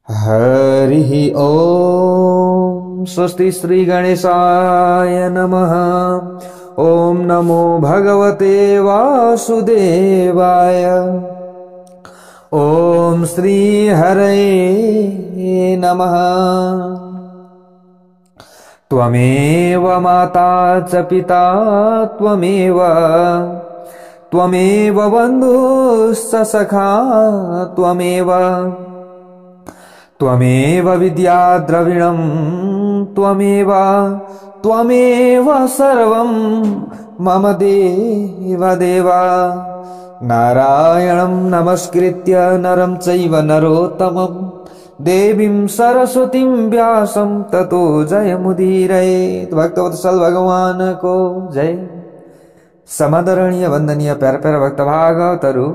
हरिः ॐ स्वस्ति श्री गणेशाय नमः। ॐ नमो भगवते वासुदेवाय। ॐ श्री हरये नमः। त्वमेव माता च पिता त्वमेव बन्धुश्च सखा त्वमेव विद्या द्रविणं त्वमेव सर्वं मम देव। नारायणं नमस्कृत्य नरं चैव नरोत्तमं देवीं सरस्वतीं व्यासं ततो जयमुदीरयेत्। भक्तवत्सल भगवान को जय। समादरणीय वंदनीय प्यारा प्यारा भक्त भागवतहरु,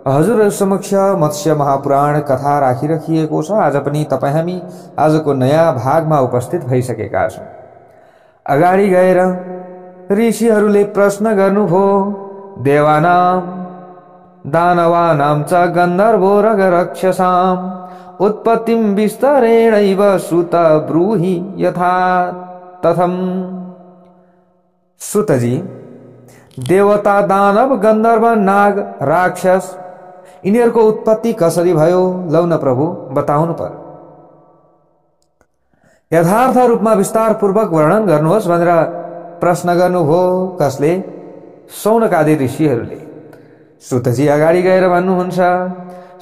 हजुर समक्ष मत्स्य महापुराण कथा राखिराखिएको छ। आज पनि तपाई हामी आजको नयाँ भागमा उपस्थित भइसकेका छौं। अगाडि गएर ऋषिहरूले प्रश्न गर्नुभयो। देवानां दानवानां च गन्धर्वो रगरक्षसाम् उत्पत्तिं विस्तरेणैव सुत ब्रूहि यथा तथम्। सुतजी, देवता, दानव, गन्धर्व, नाग, राक्षस यिनीहरूको उत्पत्ति कसरी भयो? लौ न प्रभु, बताउनु पर्यो। यथार्थ रूपमा विस्तार पूर्वक वर्णन गर्नुहोस् भनेर प्रश्न गर्नुभयो। कसले? शौनकादि ऋषिहरूले। सुतजी अगाडि गएर भन्नुहुन्छ,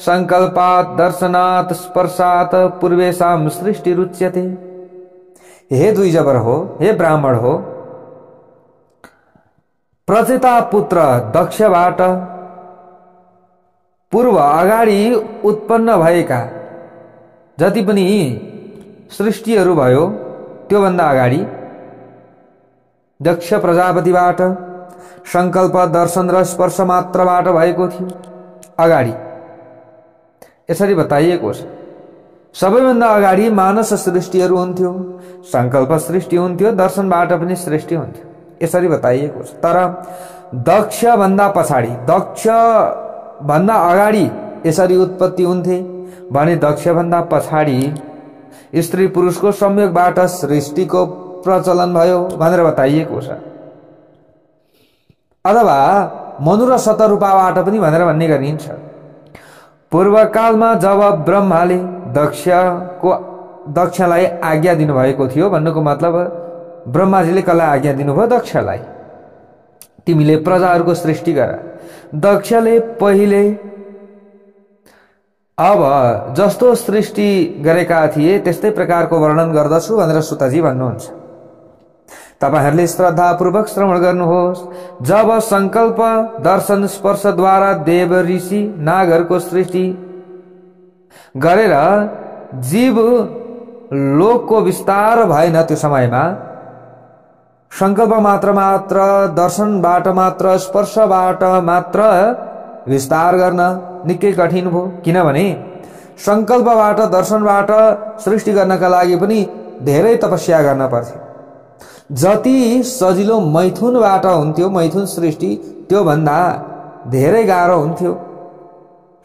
संकल्पात् दर्शनात् स्पर्शात् पूर्वेषां सृष्टिरुच्यते। हे दुई जबर हो, हे ब्राह्मण हो, प्रचेता पुत्र दक्षबाट पूर्व अगाडि उत्पन्न भएका जति पनि सृष्टिहरू भयो त्यो भन्दा अगाडि दक्ष प्रजापतिबाट संकल्प, दर्शन र स्पर्श मात्रबाट भएको थियो। अगाडि यसरी बताइएको छ। सबैभन्दा अगाडि मानस सृष्टिहरू हुन्थ्यो, संकल्प सृष्टि हुन्थ्यो, दर्शनबाट पनि सृष्टि हुन्थ्यो, यसरी बताइएको छ। तर दक्ष भन्दा पछाडि, दक्ष भन्दा अगाडि यसरी उत्पत्ति हुन्थे भने दक्ष भन्दा पछाडि स्त्री पुरुषको संयोगबाट सृष्टिको प्रचलन भयो भनेर बताइएको छ। अथवा मनु र शतरूपाबाट पनि भनेर भन्ने गरिन्छ। पूर्वकालमा जब ब्रह्माले दक्षलाई आज्ञा दिनुभएको थियो, भन्नुको मतलब ब्रह्माजीले कसलाई आज्ञा दिनुभयो? दक्षलाई। तिमीले प्रजाहरूको सृष्टि गर। दक्षले पहिले अब जस्तो सृष्टि गरेका थिए त्यस्तै प्रकारको वर्णन गर्दछु भनेर सुतजी भन्नुहुन्छ। तपाईहरूले श्रद्धापूर्वक श्रवण गर्नुहोस्। जब संकल्प, दर्शन, स्पर्शद्वारा देव, ऋषि, नागहरूको सृष्टि गरेर जीव लोकको विस्तार भएन, त्यो समयमा संकल्प मात्र दर्शनबाट मात्र, स्पर्शबाट मात्र विस्तार गर्न निकै कठिन भयो। किनभने संकल्पबाट, दर्शनबाट सृष्टि गर्नका लागि पनि धेरै तपस्या गर्न पर्थ्यो। जति सजिलो मैथुनबाट हुन्थ्यो, मैथुन सृष्टि, त्यो भन्दा धेरै गाह्रो हुन्थ्यो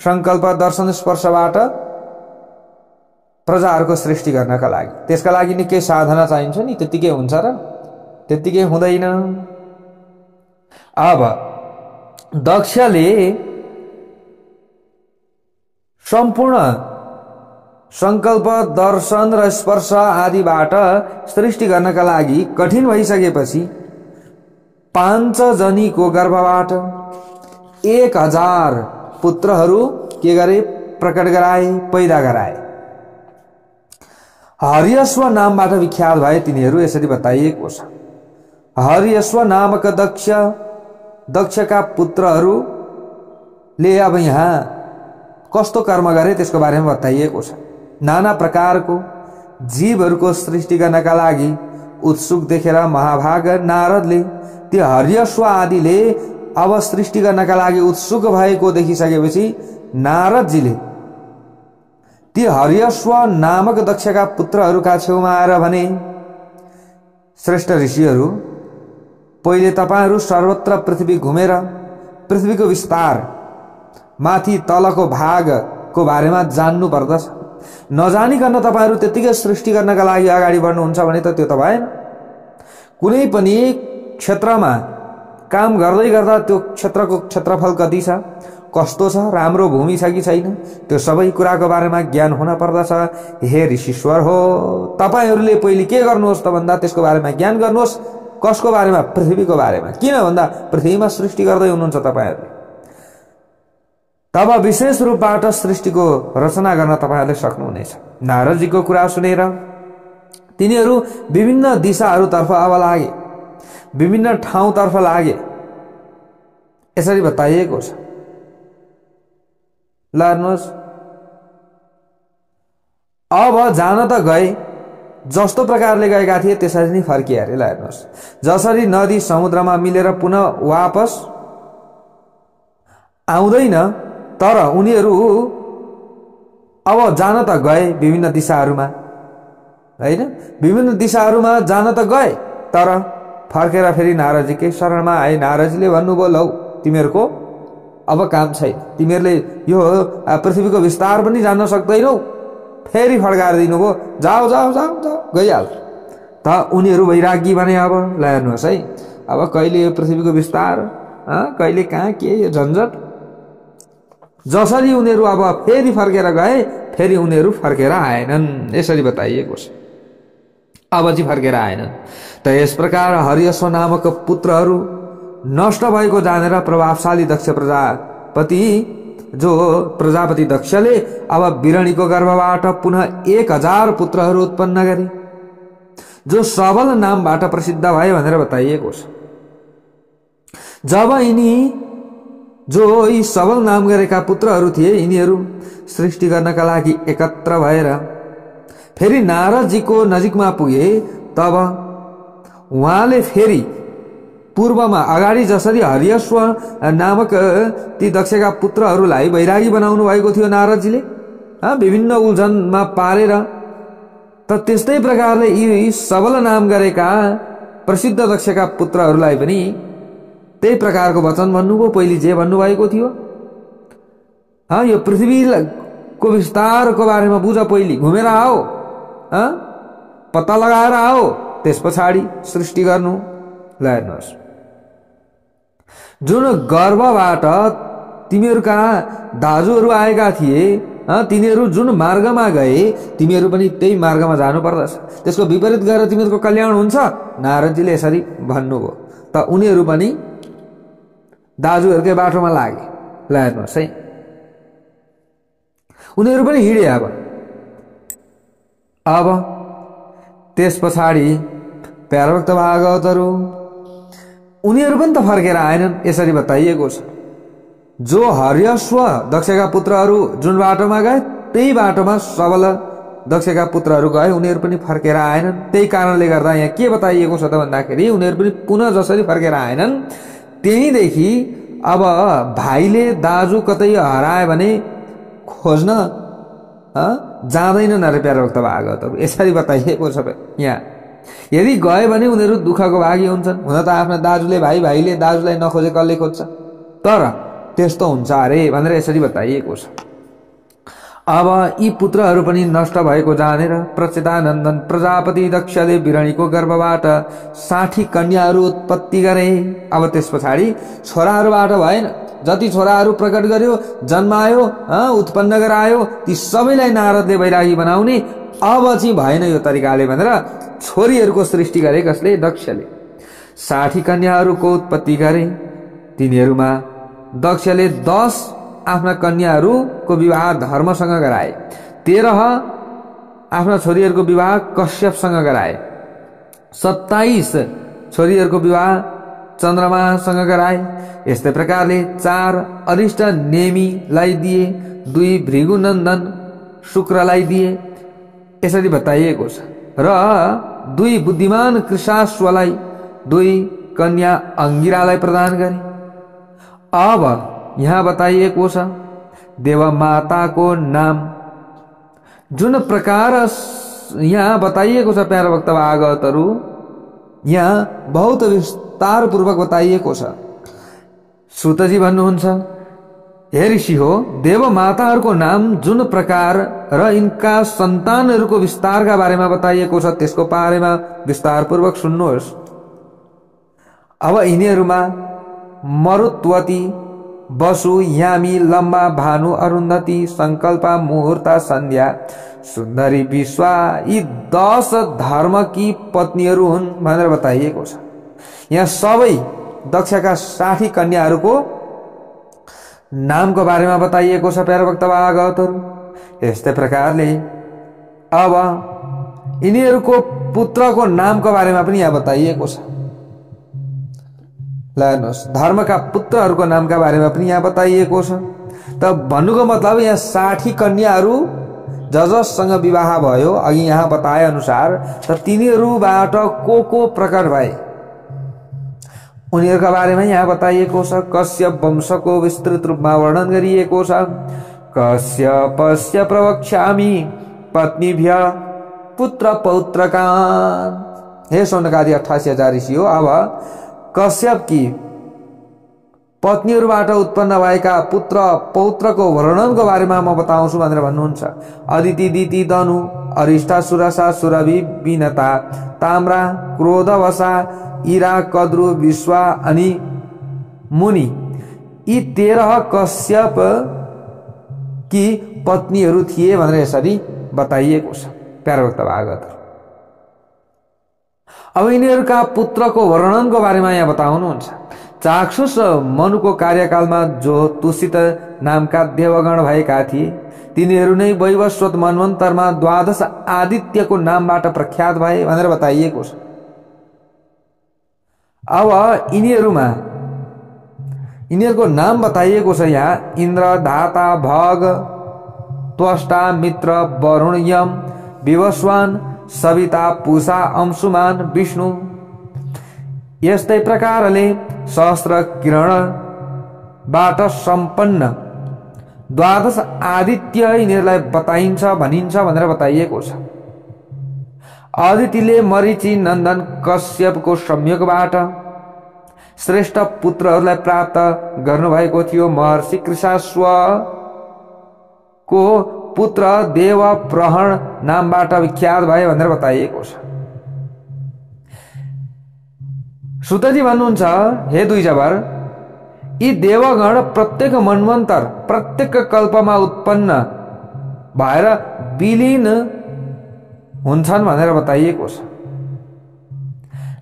संकल्प, दर्शन, स्पर्शबाट प्रजाहरूको सृष्टि गर्नका लागि। त्यसका लागि निकै साधना चाहिन्छ नि। त्यतिकै हुन्छ र? त्यतिकै हुँदैन। अब दक्षले सम्पूर्ण संकल्प, दर्शन र स्पर्श आदिबाट सृष्टि गर्नका लागि कठिन भइसकेपछि 5 जनीको गर्भबाट 1000 पुत्रहरू के गरे? प्रकट गराए, पैदा गराए। हर्यश्व नामबाट विख्यात भए तिनीहरू। यसरी बताइएको छ। हर्यश्व नामक दक्षका पुत्रहरूले अब यहाँ कस्तो कर्म गरे त्यसको बारेमा बताइएको छ। नाना प्रकारको जीवहरूको सृष्टि गर्नका लागि उत्सुक देखेर महाभाग नारदले ती हर्यश्व आदिले अब सृष्टि गर्नका लागि उत्सुक भएको देखिसकेपछि नारदजीले ती हर्यश्व नामक दक्षका पुत्रहरूका छेउमा आएर भने, श्रेष्ठ ऋषिहरू, पहिले तपाईहरू सर्वत्र पृथ्वी घुमेर पृथ्वीको विस्तार, माथि तलको भागको बारेमा जान्नु पर्दछ। नजानिकन तपाईहरु त्यतिकै सृष्टि गर्नका लागि अगाडि बढ्नुहुन्छ भने त त्यो त भएन। कुनै पनि क्षेत्रमा काम गर्दै गर्दा त्यो क्षेत्रको क्षेत्रफल कति छ, कस्तो छ, राम्रो भूमि छ कि छैन, त्यो सबै कुराको बारेमा ज्ञान हुन पर्दछ। हे ऋषीश्वर हो, तपाईहरुले पहिले के गर्नुहोस् त भन्दा त्यसको बारेमा ज्ञान गर्नुहोस्। कसको बारेमा? पृथ्वीको बारेमा। किन भन्दा पृथ्वीमा सृष्टि गर्दै हुनुहुन्छ तपाईहरुले। तब विशेष रूपबाट सृष्टिको रचना गर्न तपाईहरुले सक्नुहुनेछ। नारदजीको कुरा सुनेर तिनीहरू विभिन्न दिशाहरूतर्फ अब लागे, विभिन्न ठाउँतर्फ लागे। यसरी बताइएको छ। ल हेर्नुहोस्, अब जान त गए, जस्तो प्रकारले गएका थिए त्यसरी नै फर्किए अरे। ल हेर्नुहोस्, जसरी नदी समुद्रमा मिलेर पुनः वापस आउँदैन, तर उनीहरू अब जान त गए विभिन्न दिशाहरूमा, हैन? विभिन्न दिशाहरूमा जान त गए, तर फर्केर फेरि नारदजीकै शरणमा आए। नारदजीले भन्नुभयो, लौ तिमीहरूको अब काम छैन, तिमीहरूले यो पृथ्वीको विस्तार पनि जान्न सक्दैनौ। फेरि फर्काएर दिनुभयो, जाऊ जाऊ जाऊ जाऊ गइहाल। त उनीहरू वैरागी भने। अब ल हेर्नुहोस् है, अब कहिले यो पृथ्वीको विस्तार, कहिले कहाँ के यो झन्झट। जसरी उनीहरू अब फेरि फर्केर गए, फेरि उनीहरू फर्केर आएनन्। यसरी बताइएको छ। अब चाहिँ फर्केर आएनन्। त यस प्रकार हर्यश्व नामक पुत्रहरू नष्ट भएको जानेर प्रभावशाली दक्ष प्रजापति दक्षले अब बिरणीको गर्भबाट पुनः 1000 पुत्रहरू उत्पन्न गरे, जो सबल नामबाट प्रसिद्ध भए भनेर बताइएको छ। जब यी सबल नाम गरेका पुत्रहरू थिए, यिनीहरू सृष्टि गर्नका लागि एकत्र भएर फेरि नारदजीको नजिकमा पुगे। तब उहाँले फेरि पूर्वमा अगाडि जसरी हर्यश्व नामक ती दक्षका पुत्रहरूलाई वैरागी बनाउनु भएको थियो नारदजीले, विभिन्न उल्झनमा पारेर, त त्यस्तै प्रकारले यी सबल नाम गरेका प्रसिद्ध दक्षका पुत्रहरूलाई पनि त्यही प्रकारको वचन भन्नुभयो। पहिले जे भन्नुभएको थियो, यो पृथ्वीको विस्तारको बारेमा बुझ, पहिले घुमेर आओ, पत्ता लगाएर आओ, त्यस पछाडि सृष्टि गर्नु। ल हेर्नुहोस्, जुन गर्भबाट तिमीहरूका दाजुहरू आएका थिए, तिनीहरू जुन मार्गमा गए, तिमीहरू पनि त्यही मार्गमा जानु पर्दछ। त्यसको विपरीत गरेर तिमीहरूको कल्याण हुन्छ, नारदजीले यसरी भन्नुभयो। त उनीहरू पनि दाजुहरूकै बाटोमा लागे। ल हेर्नुहोस् है, उनीहरू पनि हिँडे। अब त्यस पछाडि प्यारभक्त भागवतहरू उनीहरू पनि त फर्केर आएनन्। यसरी बताइएको छ। जो हर्यश्व दक्षका पुत्रहरू जुन बाटोमा गए, त्यही बाटोमा सबल दक्षका पुत्रहरू गए, उनीहरू पनि फर्केर आएनन्। त्यही कारणले गर्दा यहाँ के बताइएको छ त भन्दाखेरि उनीहरू पनि पुनः जसरी फर्केर आएनन्, त्यहीदेखि अब भाइले दाजु कतै हराए भने खोज्न जाँदैनन् अरे प्यारभक्त भागवतहरू। यसरी बताइएको छ यहाँ। यदि गए भने उनीहरू दुःखको भागी हुन्छन्। हुन त आफ्ना दाजुले भाइले दाजुलाई नखोजे कसले खोज्छ, तर त्यस्तो हुन्छ अरे भनेर यसरी बताइएको छ। अब यी पुत्रहरू पनि नष्ट भएको जानेर प्रचेतानन्दन प्रजापति दक्षले बिरणीको गर्भबाट 60 कन्याहरू उत्पत्ति गरे। अब त्यस पछाडि छोराहरूबाट भएन, जति छोराहरू प्रकट गर्यो, जन्मायो, उत्पन्न गरायो, ती सबैलाई नारदले वैरागी बनाउने। अब चाहिँ भएन यो तरिकाले भनेर छोरीहरूको सृष्टि गरे। कसले? दक्षले 60 कन्याहरूको उत्पत्ति गरे। तिनीहरूमा दक्षले 10 आफ्ना कन्याहरूको विवाह धर्मसँग गराए, 13 आफ्ना छोरीहरूको विवाह कश्यपसँग गराए, 27 छोरीहरूको विवाह चन्द्रमासँग गराए। यस्तै प्रकारले 4 अरिष्ट नेमीलाई दिए, 2 भृगुनन्दन शुक्रलाई दिए। यसरी बताइएको छ। र 2 बुद्धिमान कृशाश्वलाई, 2 कन्या अंगिरालाई प्रदान गरे। अब यहाँ बताइएको छ देवमाताको नाम जुन प्रकार यहाँ बताइएको छ प्यारभक्त भागवतहरू, यहाँ बहुत विस्तार पूर्वक बताइएको छ। सुतजी भन्नुहुन्छ, हे ऋषि हो, देव माताहरूको नाम जुन प्रकार र यिनका सन्तानहरूको विस्तारका बारेमा बताइएको छ त्यसको बारेमा विस्तारपूर्वक सुन्नुहोस्। अब यिनीहरूमा मरुत्वती, वसु, यामी, लम्बा, भानु, अरुन्धती, संकल्पा, मुहूर्त, सन्ध्या, सुन्दरी, विश्वा यी 10 धर्मकी पत्नीहरू हुन् भनेर बताइएको छ। यहाँ सबै दक्षका 60 कन्याहरूको नामको बारेमा बताइएको छ प्यारा भक्त भागवतहरू। यस्तै प्रकारले अब यिनीहरूको पुत्रको नामको बारेमा पनि यहाँ बताइएको छ। ल हेर्नुहोस्, धर्मका पुत्रहरूको नामका बारेमा पनि यहाँ बताइएको छ। त भन्नुको मतलब यहाँ 60 कन्याहरू जससँग विवाह भयो अघि यहाँ बताए अनुसार, त तिनीहरूबाट को प्रकट भए उनीहरूका बारेमा यहाँ बताइएको छ। कश्यप वंशको विस्तृत रूपमा वर्णन गरिएको छ। कश्यपस्य प्रवक्ष्यामि पत्नीभ्य पुत्र पौत्रकान्। हे सौनकादि 88,000 ऋषि हो, अब कश्यपकी पत्नीहरूबाट उत्पन्न भएका पुत्र पौत्रको वर्णनको बारेमा म बताउँछु भनेर भन्नुहुन्छ। अदिति, दिति, धनु, अरिष्टा, सुरसा, सुरभि, विनता, ताम्रा, क्रोधवसा, इरा, कद्रु, विश्वा अनि मुनि यी 13 कश्यप की पत्नीहरू थिए भनेर यसरी बताइएको छ प्यारा भक्त भागवत। अब यिनीहरूका पुत्रको वर्णनको बारेमा यहाँ बताउनुहुन्छ। चाक्षुष मनुको कार्यकालमा जो तुषित नामका देवगण भएका थिए तिनीहरू नै वैवस्वत मन्वन्तरमा 12 आदित्यको नामबाट प्रख्यात भए भनेर बताइएको छ। अब यिनीहरूको नाम बताइएको छ यहाँ। इन्द्र, धाता, भग, त्वष्टा, मित्र, वरुण, यम, विवस्वान, सविता, पूषा, अंशुमान, विष्णु। यस्तै प्रकारले सहस्त्र किरणबाट सम्पन्न 12 आदित्य यिनीहरूलाई बताइन्छ भनिन्छ भनेर बताइएको छ। अदितिले मरीचि नन्दन कश्यपको संयोगबाट श्रेष्ठ पुत्रहरूलाई प्राप्त गर्नुभएको थियो। महर्षि कृशाश्वको पुत्र देव प्रहण नामबाट विख्यात भए भनेर बताइएको छ। सुतजी भन्नुहुन्छ, हे द्विजवर, यी देवगण प्रत्येक मन्वन्तर प्रत्येक कल्पमा उत्पन्न भएर विलीन हुन्छन् भनेर बताइएको छ।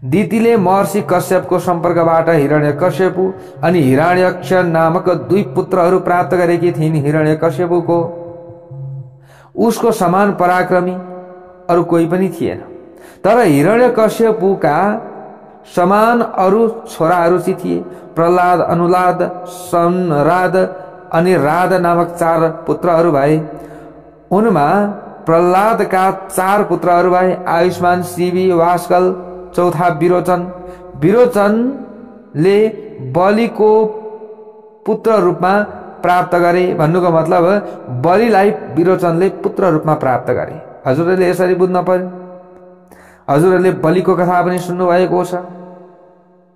दितिले महर्षि कश्यपको सम्पर्कबाट हिरण्यकश्यपु अनि हिरण्यक्ष नामक 2 पुत्रहरू प्राप्त गरेकी थिइन्। हिरण्यकश्यपुको उसको समान पराक्रमी अरू कोही पनि थिएन, तर हिरण्यकश्यपुका समान अरू छोराहरू चाहिँ थिए। प्रहलाद, अनुलाद, संराद अनि राध नामक 4 पुत्रहरू भए। उनमा प्रहलादका 4 पुत्रहरू भए, आयुष्मान, शिवी, वास्कल, चौथा विरोचन। विरोचनले बलिको पुत्र रूपमा प्राप्त गरे। भन्नुको मतलब बलिलाई विरोचनले पुत्र रूपमा प्राप्त गरे। हजुरहरूले यसरी बुझ्न पर्यो। हजुरहरूले बलिको कथा पनि सुन्नु भएको छ,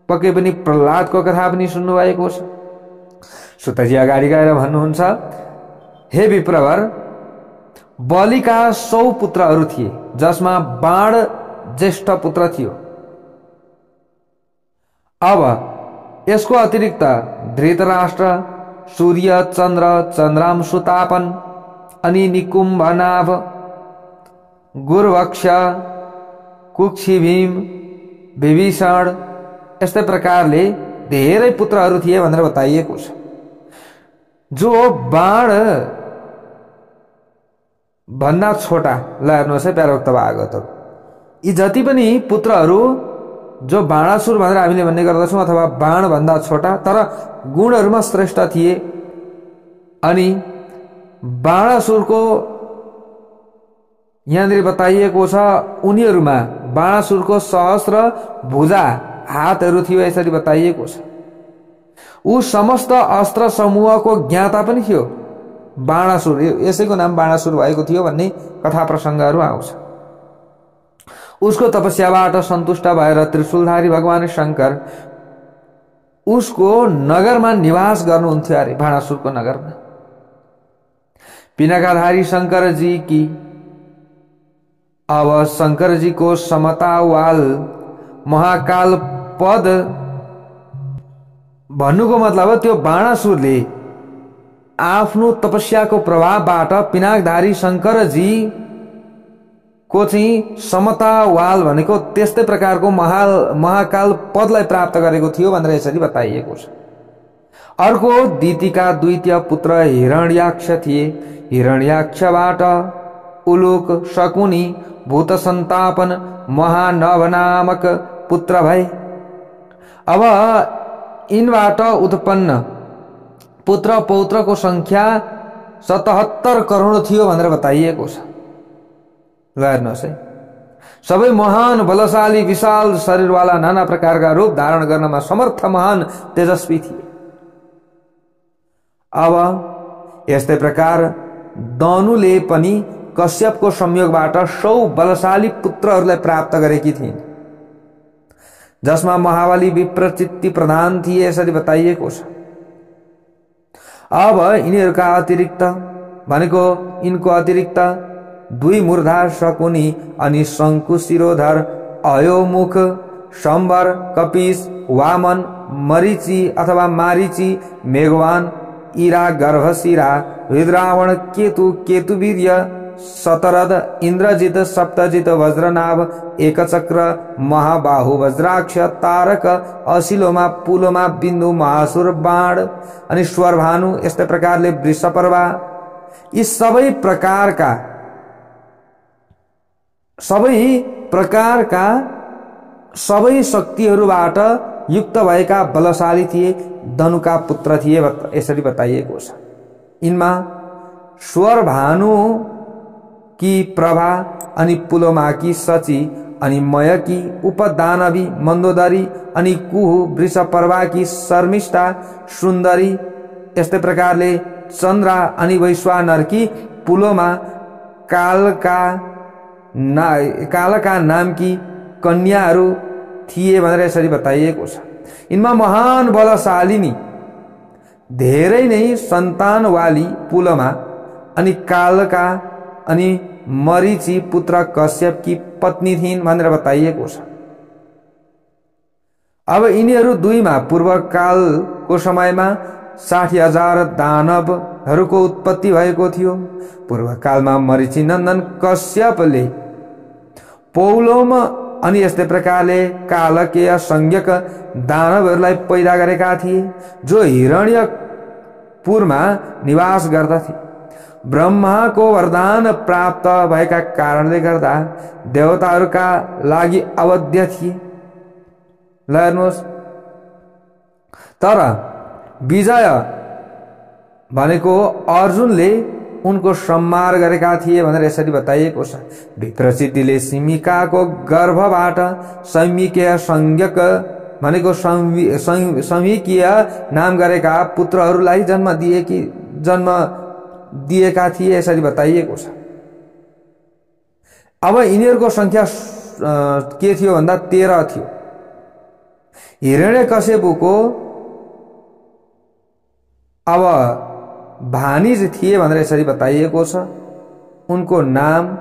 पक्कै पनि प्रहलादको कथा पनि सुन्नु भएको छ। सुतजी अगाडि गएर भन्नुहुन्छ, हे विप्रवर, बलिका 100 पुत्रहरू थिए जसमा बाण ज्येष्ठ पुत्र थियो। अब यसको अतिरिक्त धृतराष्ट्र, सूर्य, चन्द्र, चन्द्रांशु, तापन अनि निकुम्भनाभ, गुर्वक्ष, कुक्षी, भीम, विभीषण यस्तै प्रकारले धेरै पुत्रहरू थिए भनेर बताइएको छ। जो बाण भन्दा छोटा, ल हेर्नुहोस् है प्यारोक्त भागवतहरू, यी जति पनि पुत्रहरू जो बाणासुर भनेर हामीले भन्ने गर्दछौँ अथवा बाण भन्दा छोटा तर गुणहरूमा श्रेष्ठ थिए। अनि बाणासुरको यहाँनिर बताइएको छ, उनीहरूमा बाणासुरको सहस्र भुजा हातहरू थियो यसरी बताइएको छ। ऊ समस्त अस्त्र समूहको ज्ञाता पनि थियो बाणासुर, यसैको नाम बाणासुर भएको थियो भन्ने कथा प्रसङ्गहरू आउँछ। उसको तपस्याबाट सन्तुष्ट भएर त्रिशूलधारी भगवान शङ्कर उसको नगरमा निवास गर्नुहुन्थ्यो अरे, बाणासुरको नगरमा। पिनाकाधारी शंकरजी की अब शंकरजी को समतावाल महाकाल पद भन्नुको मतलब त्यो बाणासुरले आफ्नो तपस्याको प्रभावबाट पिनाकधारी शंकरजी को चाहिँ समतावाल भनेको त्यस्तै प्रकारको महाकाल पदलाई प्राप्त गरेको थियो भनेर यसरी बताइएको छ। अर्को दितिका द्वितीय पुत्र हिरण्याक्ष थिए। हिरण्याक्षबाट उलुक, शकुनी, भूत सन्तापन, महानव नामक पुत्र भए। अब यिनबाट उत्पन्न पुत्र पौत्रको संख्या 77 करोड थियो भनेर बताइएको छ। ल हेर्नुहोस् है, सबै महान बलशाली विशाल शरीरवाला नाना प्रकारका रूप धारण गर्नमा समर्थ महान तेजस्वी थिए। अब यस्तै प्रकार दनुले पनि कश्यपको संयोगबाट 100 बलशाली पुत्रहरूलाई प्राप्त गरेकी थिइन्, जसमा महाबली विप्रचित्ति प्रधान थिए यसरी बताइएको छ। अब यिनीहरूका अतिरिक्त भनेको यिनको अतिरिक्त 2 मूर्धा शकुनी अनि शंकु शिरोधर, अयोमुख, शंबर, कपिस, वामन, मरीचि अथवा मारीचि, मेघवान, इरा, गर्भशिरा, हृद्रावण, केतु, केतुवीर्य, शतरथ, इंद्रजित, सप्तजित, वज्रनाभ, एकचक्र, महाबाहु, वज्राक्ष, तारक, अशिलोमा, पुलोमा, बिन्दु, महासुर, बाण अनि स्वरभानु, यस्तै प्रकारले वृषपर्वा, यी सबै प्रकारका सबै शक्तिहरूबाट युक्त भएका बलशाली थिए, धनुका पुत्र थिए यसरी बताइएको छ। यिनमा स्वरभानु की प्रभा अनि पुलोमाकी सची अनि मयकी, उपदानवी, मन्दोदरी अनि कुहु, वृषपर्वाकी शर्मिष्ठा, सुन्दरी, यस्तै प्रकारले चन्द्रा अनि वैश्वानरकी पुलोमा, कालका नामकी कन्याहरू थिए भनेर यसरी बताइएको छ। यिनमा महान बलशालिनी धेरै नै सन्तानवाली पुलोमा अनि कालका अनि मरीचि पुत्र कश्यप की पत्नी थिइन् भनेर बताइएको छ। अब यिनीहरू दुईमा पूर्वकालको समयमा 60,000 दानवहरूको उत्पत्ति भएको थियो। पूर्वकालमा मरीचि नन्दन कश्यपले पौलोम अनि यस्तै प्रकारले कालकेय संज्ञक दानवहरूलाई पैदा गरेका थिए, जो हिरण्यपुरमा निवास गर्दथे। ब्रह्माको वरदान प्राप्त भएका कारणले गर्दा देवताहरूका लागि अवध्य थिए। ल हेर्नुहोस्, तर विजय भनेको अर्जुनले उनको संहार गरेका थिए भनेर यसरी बताइएको छ। विप्रचितिले सिमिकाको गर्भबाट सैमिकीय संज्ञक भनेको सैमिकीय नाम गरेका पुत्रहरूलाई जन्म दिएका थिए यसरी बताइएको छ। अब यिनीहरूको संख्या के थियो भन्दा 13 थियो। हिरण्यकश्यपको अब भानिज थिए भनेर यसरी बताइएको छ। उनको नाम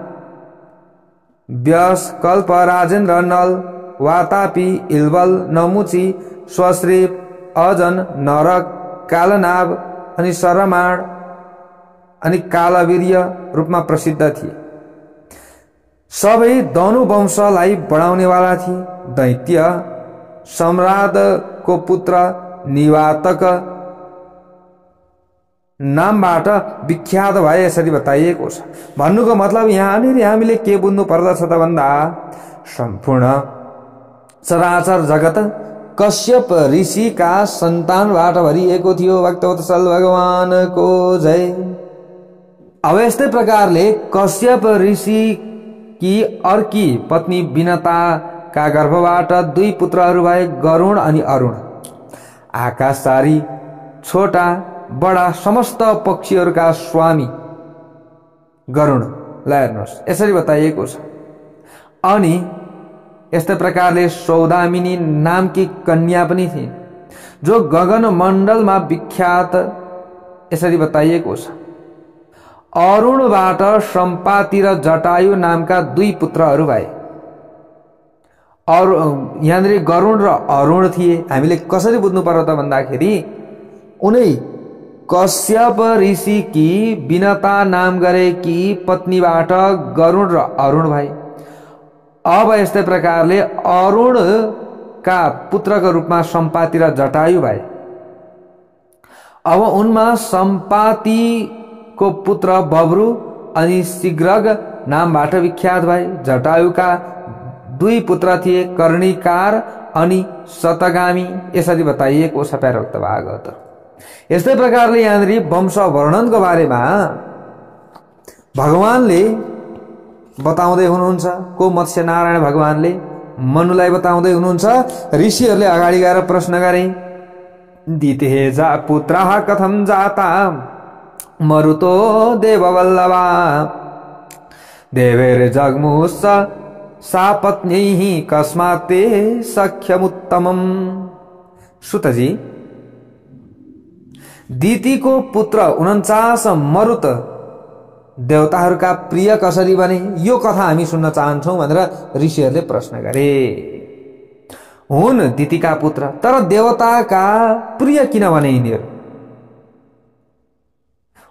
व्यास, कल्प, राजेन्द्र, नल, वातापी, इल्बल, नमुची, स्वश्रीप, अजन, नरक, कालनाभ अनि सरमाण अनि कालवीर्य रूपमा प्रसिद्ध थिए। सबै धनु वंशलाई बढाउनेवाला थिए। दैत्य सम्राटको पुत्र निवातक नामबाट विख्यात भए यसरी बताइएको छ। भन्नुको मतलब यहाँनिर हामीले के बुझ्नु पर्दछ त भन्दा सम्पूर्ण चराचर जगत कश्यप ऋषिका सन्तानबाट भरिएको थियो। भक्तवत्सल भगवानको जय। अब यस्तै प्रकारले कश्यप ऋषि की अर्की पत्नी विनताका गर्भबाट 2 पुत्रहरू भए, गरुण अनि अरुण। आकाशचारी छोटा बडा समस्त पक्षीहरूका स्वामी गरुण। ल हेर्नुहोस्, यसरी बताइएको छ। अनि यस्तै प्रकारले सौदामिनी नामकी कन्या पनि थिइन्। जो गगन मण्डलमा विख्यात यसरी बताइएको छ। अरुणबाट सम्पाति र जटायु नामका 2 पुत्रहरू भए। यहाँनिर गरुण र अरुण थिए। हामीले कसरी बुझ्नु पर्यो त भन्दाखेरि उनै कश्यप ऋषि की विनता नाम गरेकी पत्नीबाट गरुण र अरुण भए। अब यस्तै प्रकारले अरुणका पुत्रको रूपमा सम्पाति र जटायु भए। अब उनमा सम्पातिको पुत्र बब्रु अनि शीघ्रग नामबाट विख्यात भए। जटायुका 2 पुत्र थिए, कर्णिकार अनि शतगामी। यसरी बताइएको छ प्यारोक्त भागवत। यस्तै प्रकारले यहाँनिर वंश वर्णनको बारेमा भगवानले बताउँदै हुनुहुन्छ। को मत्स्य नारायण भगवानले मनुलाई बताउँदै हुनुहुन्छ। ऋषिहरूले अगाडि गएर प्रश्न गरे, दिते जा पुत्रः कथं जाता मरुतो देववल्लभा देवेर जग्मुस सा पत्न्यैः कस्मात् ते सख्यमुत्तमम्। सुतजी, दितिको पुत्र 49 मरुत देवताहरूका प्रिय कसरी बने, यो कथा हामी सुन्न चाहन्छौं भनेर ऋषिहरूले प्रश्न गरे। हुन् दितिका पुत्र, तर देवताका प्रिय किन बने यिनीहरू?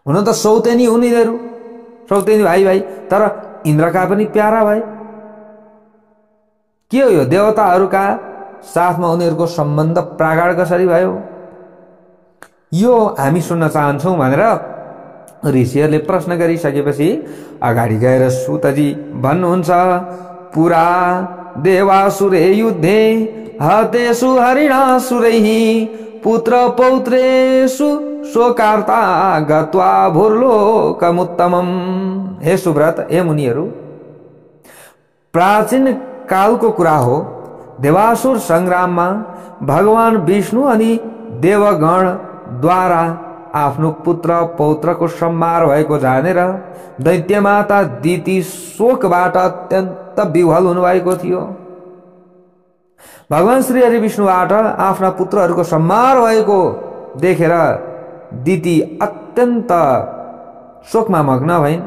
हुन त सौतेनी हुन् यिनीहरू, सौतेनी भाइ भाइ, तर इन्द्रका पनि प्यारा भए। के हो यो देवताहरूका साथमा उनीहरूको सम्बन्ध प्रागाड कसरी भयो? यो हामी सुन्न चाहन्छौं भनेर ऋषिहरूले प्रश्न गरिसकेपछि अगाडि गएर सुतजी भन्नुहुन्छ, पुरा देवासुरे युद्धे हतेषु हरिणासुरैः पुत्र पौत्रेषु शोकार्ता गत्वा भूर्लोकमुत्तमम्। हे सुव्रत, हे मुनिहरू, प्राचीन कालको कुरा हो। देवासुर संग्राममा भगवान विष्णु अनि देवगणद्वारा आफ्नो पुत्र पौत्रको संहार भएको जानेर दैत्यमाता दिति शोकबाट अत्यन्त विह्वल हुनुभएको थियो। भगवान श्री हरि विष्णुबाट आफ्ना पुत्रहरूको संहार भएको देखेर दिति अत्यन्त शोकमा मग्न भइन्।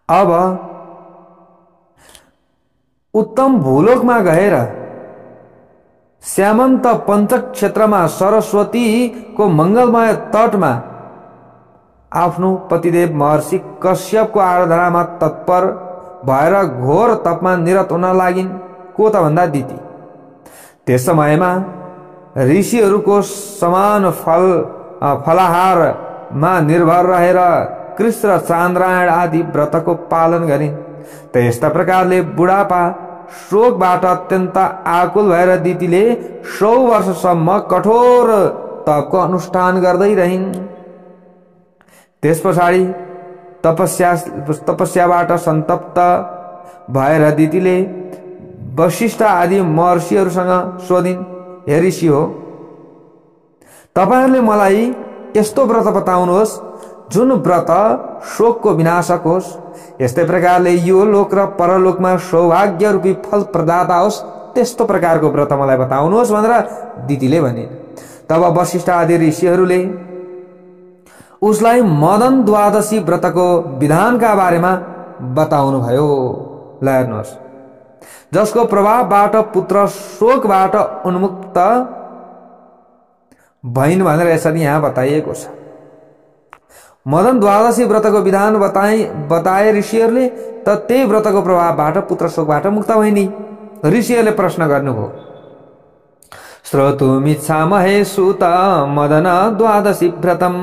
अब उत्तम भूलोकमा गएर श्यामन्त पञ्चक क्षेत्रमा सरस्वतीको मंगलमय तटमा आफ्नो पतिदेव महर्षि कश्यपको आराधनामा तत्पर भएर घोर तपमा निरत हुन लागिन्। को त भन्दा दिति। त्यस समयमा ऋषिहरूको समान फलाहारमा निर्भर रहेर कृष्ण र चान्द्रायण आदि व्रतको पालन गरिन्। त यस्ता प्रकारले बुढापा शोकबाट अत्यन्त आकुल भएर दितिले 100 वर्षसम्म कठोर तपको अनुष्ठान गर्दै रहिन्। त्यस पछाडि तपस्याबाट सन्तप्त भएर दितिले वशिष्ठ आदि महर्षिहरूसँग सोधिन्, हे ऋषि हो, तपाईहरूले मलाई यस्तो व्रत बताउनुहोस् जुन व्रत शोकको विनाशक होस्, यस्तै प्रकारले यो लोक र परलोकमा सौभाग्य रूपी फल प्रदाता होस्, त्यस्तो प्रकारको व्रत मलाई बताउनुहोस् भनेर दितिले भने। तब वशिष्ठ आदि ऋषिहरूले उसलाई मदन द्वादशी व्रतको विधानका बारेमा बताउनु भयो। ल हेर्नुहोस्, जसको प्रभावबाट पुत्र शोकबाट उन्मुक्त भइन् भनेर यसरी यहाँ बताइएको छ। मदन द्वादशी व्रतको विधान बताए ऋषिहरूले, त त्यही व्रतको प्रभावबाट पुत्र शोकबाट मुक्त भइन्। ऋषिहरूले प्रश्न गर्नुभयो, श्रोतुमिच्छामहे सुत मदन द्वादशी व्रतम।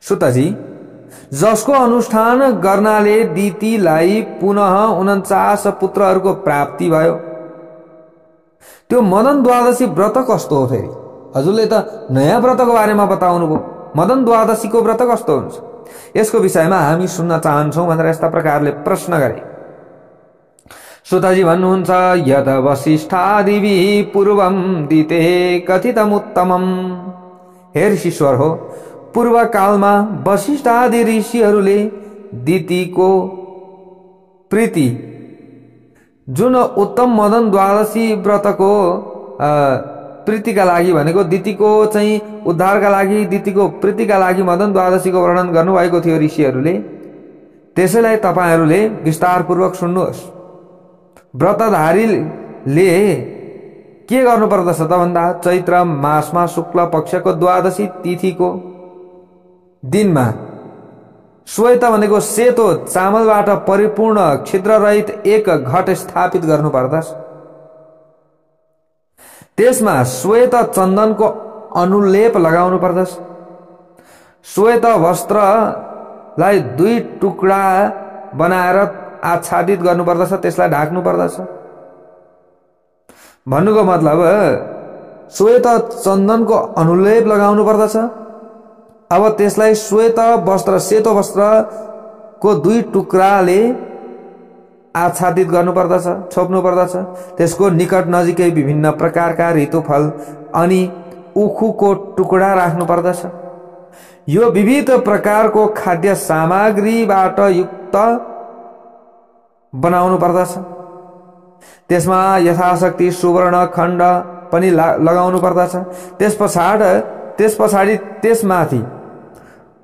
सुतजी, जसको अनुष्ठान गर्नाले दितिलाई पुनः 49 पुत्रहरूको प्राप्ति भयो, त्यो मदन द्वादशी व्रत कस्तो हो? फेरि हजुरले त नयाँ व्रतको बारेमा बताउनु भयो, मदन द्वादशीको व्रत कस्तो हुन्छ? यसको विषयमा हामी सुन्न चाहन्छौं भनेर यस्ता प्रकारले प्रश्न गरे। सुतजी भन्नुहुन्छ, यद वसिष्ठादिभिः पूर्वं दिते कथितमुत्तमम्। हे ऋषिश्वर हो, पूर्व कालमा वशिष्ठ आदि ऋषिहरूले दितिको प्रीति जुन उत्तम मदन द्वादशी व्रतको प्रीतिका लागि भनेको दितिको चाहिँ उद्धारका लागि, दितिको प्रीतिका लागि मदन द्वादशीको वर्णन गर्नुभएको थियो ऋषिहरूले। त्यसैलाई तपाईहरूले विस्तारपूर्वक सुन्नुहोस्। व्रतधारीले के गर्नुपर्दछ त भन्दा चैत्र मासमा शुक्ल पक्षको द्वादशी तिथिको दिनमा श्वेत भनेको सेतो चामलबाट परिपूर्ण छिद्ररहित एक घट स्थापित गर्नुपर्दछ। त्यसमा श्वेत चन्दनको अनुलेप लगाउनु पर्दछ। श्वेत वस्त्रलाई 2 टुक्रा बनाएर आच्छादित गर्नुपर्दछ, त्यसलाई ढाक्नु पर्दछ। भन्नुको मतलब श्वेत चन्दनको अनुलेप लगाउनु पर्दछ। अब त्यसलाई श्वेत वस्त्र, सेतो वस्त्रको 2 टुक्राले आच्छादित गर्नुपर्दछ, छोप्नु पर्दछ। त्यसको निकट नजिकै विभिन्न प्रकारका ऋतुफल अनि उखुको टुक्रा राख्नु पर्दछ। यो विविध प्रकारको खाद्य सामग्रीबाट युक्त बनाउनु पर्दछ। त्यसमा यथाशक्ति सुवर्ण खण्ड पनि लगाउनु पर्दछ। त्यसपछाडि त्यसमाथि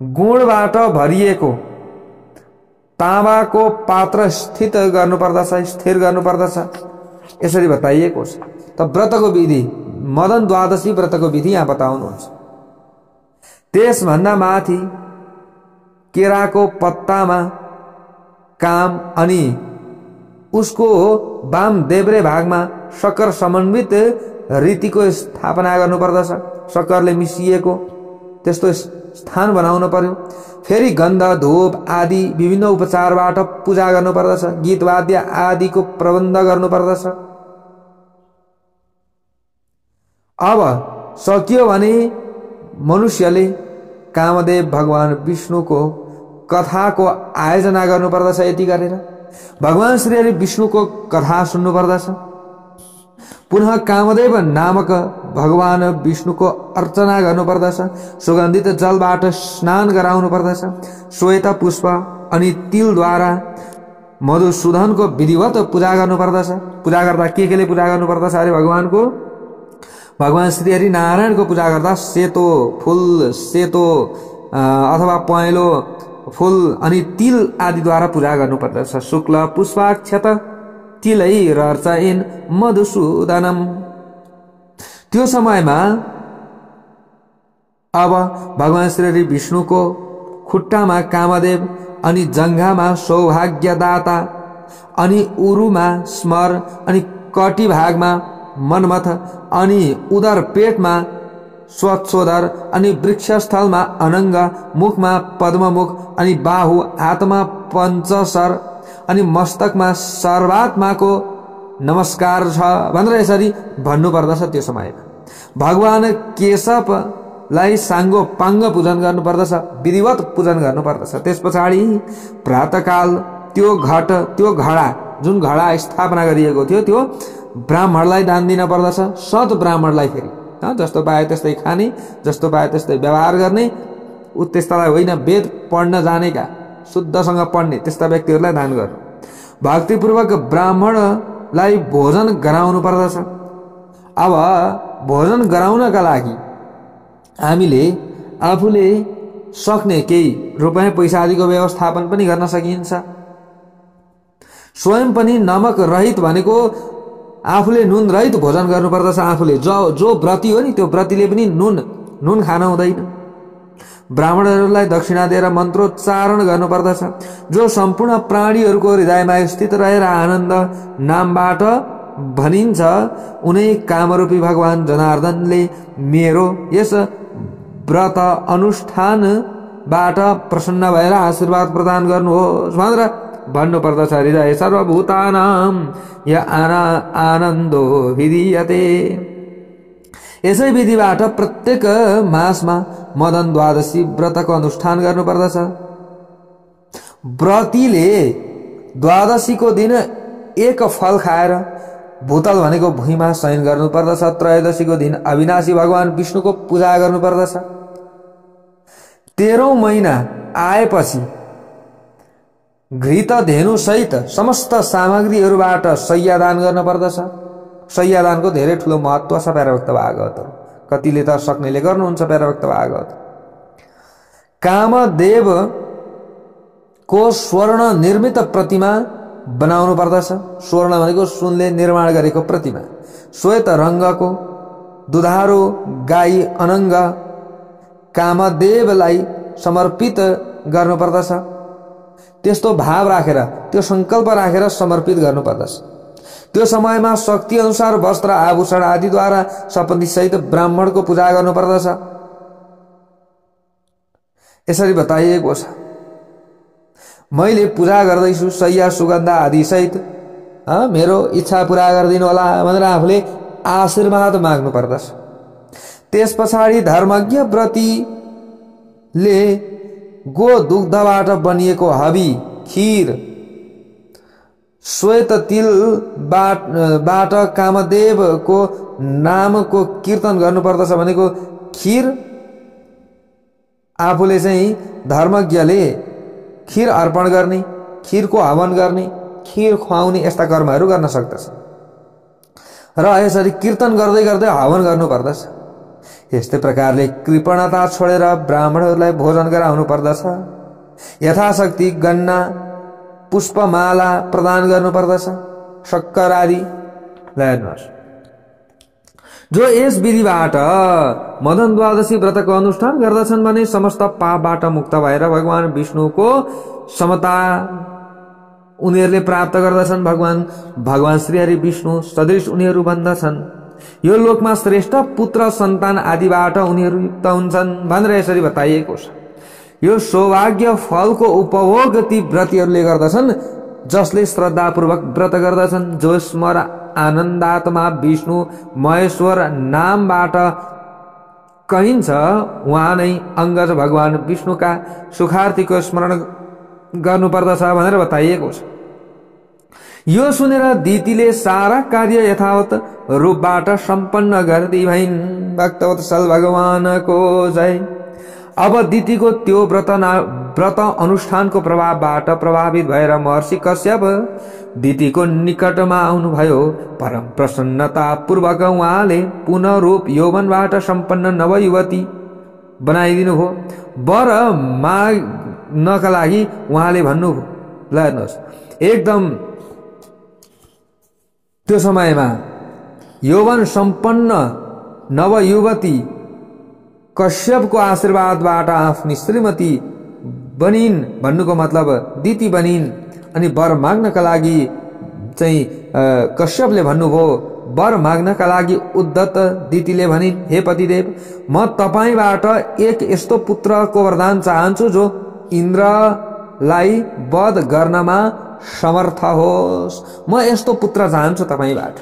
गुणबाट भरिएको ताँबाको पात्र स्थिर गर्नुपर्दछ। यसरी बताइएको छ। त व्रतको विधि, मदन द्वादशी व्रतको विधि यहाँ बताउनुहुन्छ। त्यसभन्दा माथि केराको पत्तामा काम अनि उसको वाम देब्रे भागमा शक्कर समन्वित रीतिको स्थापना गर्नुपर्दछ। शक्करले मिसिएको त्यस्तो स्थान बनाउनु पर्यो। फेरि गन्ध, धूप आदि विभिन्न उपचारबाट पूजा गर्नुपर्दछ। गीत वाद्य आदिको प्रबन्ध गर्नुपर्दछ। अब सकियो भने मनुष्यले कामदेव भगवान विष्णुको कथाको आयोजना गर्नुपर्दछ। यति गरेर भगवान श्री हरि विष्णुको कथा सुन्नुपर्दछ। पुनः कामदेव नामक भगवान विष्णुको अर्चना गर्नुपर्दछ। सुगन्धित जलबाट स्नान गराउनु पर्दछ। श्वेत पुष्प अनि तिलद्वारा मधुसूदनको विधिवत पूजा गर्नुपर्दछ। पूजा गर्दा केले पूजा गर्नुपर्दछ अरे भगवानको? भगवान श्री हरि नारायणको पूजा गर्दा सेतो फूल, सेतो अथवा पहेँलो फूल अनि तिल आदिद्वारा पूजा गर्नुपर्दछ। शुक्ल पुष्पाक्षत तिलै रर्चयन् मधुसूदनम। त्यो समयमा अब भगवान श्री हरि विष्णुको खुट्टामा कामदेव अनि जङ्घामा सौभाग्यदाता अनि उरुमा स्मर अनि कटी भागमा मनमथ अनि उदर पेटमा स्वच्छोदर अनि वृक्षस्थलमा अनङ्ग, मुखमा पद्ममुख अनि बाहु, हातमा पञ्चसर अनि मस्तकमा सर्वात्माको नमस्कार छ भनेर यसरी भन्नुपर्दछ। त्यो समयमा भगवान केशवलाई साङ्गो पाङ्ग पूजन गर्नुपर्दछ, विधिवत पूजन गर्नुपर्दछ। त्यसपछाडि प्रातःकाल त्यो घडा जुन घडा स्थापना गरिएको थियो त्यो ब्राह्मणलाई दान दिन पर्दछ। सत ब्राह्मणलाई फेरि जस्तो पाए त्यस्तै खाने, जस्तो पाए त्यस्तै व्यवहार गर्ने, त्यस्तालाई होइन वेद पढ्न जानेका, शुद्धसँग पढ्ने त्यस्ता व्यक्तिहरूलाई दान गर्नु। भक्तिपूर्वक ब्राह्मणलाई भोजन गराउनु पर्दछ। अब भोजन गराउनका लागि हामीले आफूले सक्ने केही रुपैयाँ पैसा आदिको व्यवस्थापन पनि गर्न सकिन्छ। स्वयं पनि नमक रहित भनेको आफूले नुन रहित भोजन गर्नुपर्दछ। आफूले जो व्रती हो नि त्यो व्रतीले पनि नुन खान हुँदैन। ब्राह्मणहरूलाई दक्षिणा दिएर मन्त्रोच्चारण गर्नुपर्दछ। जो सम्पूर्ण प्राणीहरूको हृदयमा स्थित रहेर आनन्द नामबाट भनिन्छ, उनै कामरूपी भगवान जनार्दनले मेरो यस व्रत अनुष्ठानबाट प्रसन्न भएर आशीर्वाद प्रदान गर्नुहोस् भनेर भन्नुपर्दछ। हृदय सर्वभूतानां य आनन्दो विधीयते। यसै विधिबाट प्रत्येक मासमा मदन द्वादशी व्रतको अनुष्ठान गर्नुपर्दछ। व्रतीले द्वादशीको दिन एक फल खाएर भूतल भनेको भुइँमा शयन गर्नुपर्दछ। त्रयोदशीको दिन अविनाशी भगवान विष्णुको पूजा गर्नुपर्दछ। 13औं महिना आएपछि घृत धेनु सहित समस्त सामग्रीहरूबाट शय्यादान गर्न पर्दछ। शय्यादानको धेरै ठूलो महत्व छ प्याराभक्त भागवतहरू। कतिले त सक्नेले गर्नुहुन्छ प्याराभक्त भागवत। कामदेव को स्वर्ण निर्मित प्रतिमा बनाउनु पर्दछ। स्वर्ण भनेको सुनले निर्माण गरेको प्रतिमा, श्वेत रंगको दुधारो गाई अनंग कामदेवलाई समर्पित गर्नु पर्दछ। त्यस्तो भाव राखेर, त्यो संकल्प राखेर समर्पित गर्नु पर्दछ। त्यो समयमा शक्ति अनुसार वस्त्र आभूषण आदिद्वारा सपत्नी सहित ब्राह्मणको पूजा गर्नु पर्दछ। यसरी बताइएको छ। मैले पूजा गर्दैछु शय्या सुगन्ध आदि सहित, मेरो इच्छा पूरा गरिदिनु होला भनेर आफूले आशीर्वाद माग्नु पर्दछ। त्यसपछाडि धर्मज्ञ व्रतीले गो दुग्धबाट बनिएको हबी, खीर, श्वेत तिलबाट कामदेवको नामको कीर्तन गर्नु पर्दछ। भनेको खीर आफूले चाहिँ धर्मज्ञले खीर अर्पण गर्ने, खीरको हवन गर्ने, खीर खुवाउने यस्ता कर्महरू गर्न सक्दछ। र यसरी कीर्तन गर्दै गर्दै हवन गर्नु पर्दछ। यस्तै प्रकारले कृपणता छोडेर ब्राह्मणहरूलाई भोजन गराउनु पर्दछ। यथाशक्ति गन्ना पुष्पमाला प्रदान गर्नु पर्दछ, शक्कर आदि। जो यस विधिबाट मदन द्वादशी व्रतको अनुष्ठान गर्दछन् भने समस्त पापबाट मुक्त भएर भगवान विष्णुको समता उनीहरूले प्राप्त गर्दछन्। भगवान श्री हरि विष्णु सदृश उनीहरू बन्दछन्। यो लोकमा श्रेष्ठ पुत्र सन्तान आदिबाट उनीहरू युक्त हुन्छन् भनेर यसरी बताइएको छ। यो सौभाग्य फलको उपभोग ती व्रतीहरूले गर्दछन् जसले श्रद्धापूर्वक व्रत गर्दछन्। जो स्मर आनन्दात्मा विष्णु महेश्वर नामबाट कहिन्छ उहाँ नै अङ्गज भगवान विष्णुका सुखार्थीको स्मरण गर्नुपर्दछ भनेर बताइएको छ। यो सुनेर दितिले सारा कार्य यथावत रूपबाट सम्पन्न गर्दै भइन्। भक्तवत्सल भगवानको जय। अब दितिको त्यो व्रत अनुष्ठानको प्रभावबाट प्रभावित भएर महर्षि कश्यप दितिको निकटमा आउनुभयो। परम प्रसन्नता पूर्वक उहाँले पुनः रूप यौवनबाट सम्पन्न नवयुवती बनाइदिनु भयो। वर माग्नका लागि उहाँले भन्नुभयो। ल हेर्नुहोस्, एकदम त्यो समयमा यौवन सम्पन्न नवयुवती कश्यपको आशीर्वादबाट आफ्नी श्रीमती बनिन् भन्नुको मतलब दिति बनिन्। अनि वर माग्नका लागि चाहिँ कश्यपले भन्नुभयो, वर माग्नका लागि उद्धत दितिले भनिन्, हे पतिदेव, म तपाईबाट एक यस्तो पुत्रको वरदान चाहन्छु जो इन्द्रलाई वध गर्नमा समर्थ होस्। म यस्तो पुत्र चाहन्छु तपाईबाट,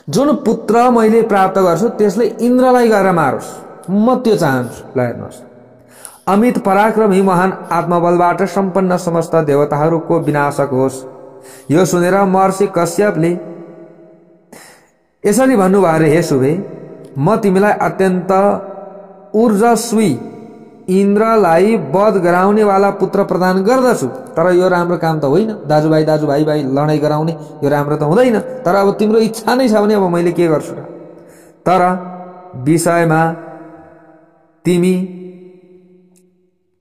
जुन पुत्र मैले प्राप्त गर्छु त्यसले इन्द्रलाई गएर मारोस्, म त्यो चाहन्छु। ल हेर्नुहोस्, अमित पराक्रमी महान आत्मबलबाट सम्पन्न समस्त देवताहरूको विनाशक होस्। यो सुनेर महर्षि कश्यपले यसरी भन्नुभयो, अरे हे शुभे, म तिमीलाई अत्यन्त ऊर्जस्वी इन्द्रलाई वध गराउने वाला पुत्र प्रदान गर्दछु। तर यो राम्रो काम त होइन, दाजुभाइ भाइ लडाईं गराउने यो राम्रो त हुँदैन। तर अब तिम्रो इच्छा नै छ भने अब मैले के गर्छु र। तर विषयमा तिमी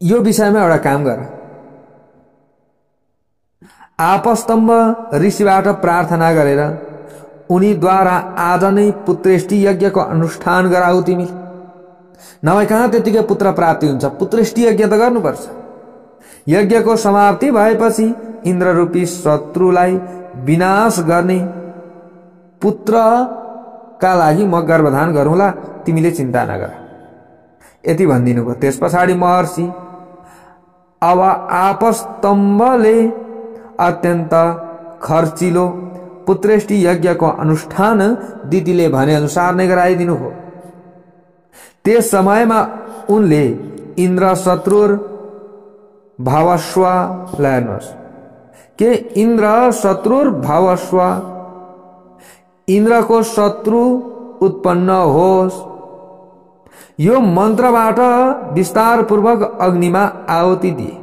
यो विषयमा एउटा काम गर, आपस्तम्भ ऋषिबाट प्रार्थना गरेर उनीद्वारा आज नै पुत्रेष्टि यज्ञको अनुष्ठान गराऊ तिमी। नभए कहाँ त्यतिकै पुत्र प्राप्ति हुन्छ। पुत्रेष्टि यज्ञ त गर्नुपर्छ। यज्ञको समाप्ति भएपछि इन्द्र रूपी शत्रुलाई विनाश गर्ने पुत्रका लागि म गर्भधान गरौँला, तिमीले चिन्ता नगर। यति भनिदिनु भयो। त्यस पछाडि महर्षि अब आपस्तम्भले अत्यन्त खर्चिलो पुत्रेष्टि यज्ञको अनुष्ठान दिदीले भने अनुसार नै गराइदिनु हो। त्यस समयमा उनले इन्द्र शत्रुर भावस्व, हेर्नुहोस् के इन्द्र शत्रुर भावस्व, इन्द्रको शत्रु उत्पन्न होस्, यो मन्त्रबाट विस्तार पूर्वक अग्निमा आहुति दिए।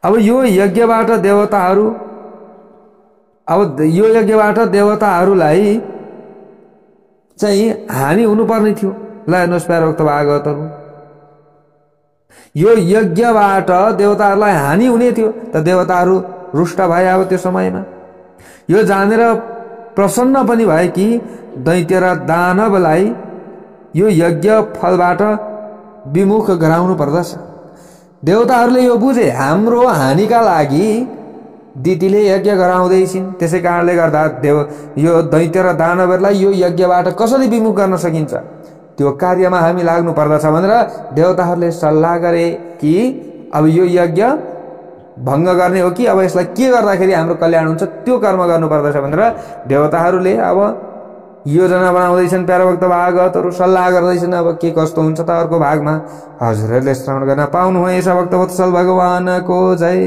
अब यो यज्ञबाट देवताहरूलाई चाहिँ हानि हुनुपर्ने थियो। ल हेर्नुहोस् प्यारोक्त भागवतहरू, यो यज्ञबाट देवताहरूलाई हानि हुने थियो त देवताहरू रुष्ट भए। अब त्यो समयमा यो जानेर प्रसन्न पनि भए कि दैत्य र दानवलाई यो यज्ञ फलबाट विमुख गराउनु पर्दछ। देवताहरूले यो बुझे हाम्रो हानिका लागि दिदीले यज्ञ गराउँदैछिन्, त्यसै कारणले गर्दा यो दैत्य र दानवहरूलाई यो यज्ञबाट कसरी विमुख गर्न सकिन्छ त्यो कार्यमा हामी लाग्नु पर्दछ भनेर देवताहरूले सल्लाह गरे कि अब यो यज्ञ भङ्ग गर्ने हो कि अब यसलाई के गर्दाखेरि हाम्रो कल्याण हुन्छ त्यो कर्म गर्नुपर्दछ भनेर देवताहरूले अब योजना बनाउँदैछन्। प्यारोक्त भागवतहरू सल्लाह गर्दैछन् अब के कस्तो हुन्छ त अर्को भागमा हजुरहरूले श्रवण गर्न पाउनुहुनेछ। भक्तवत्सल भगवानको जय।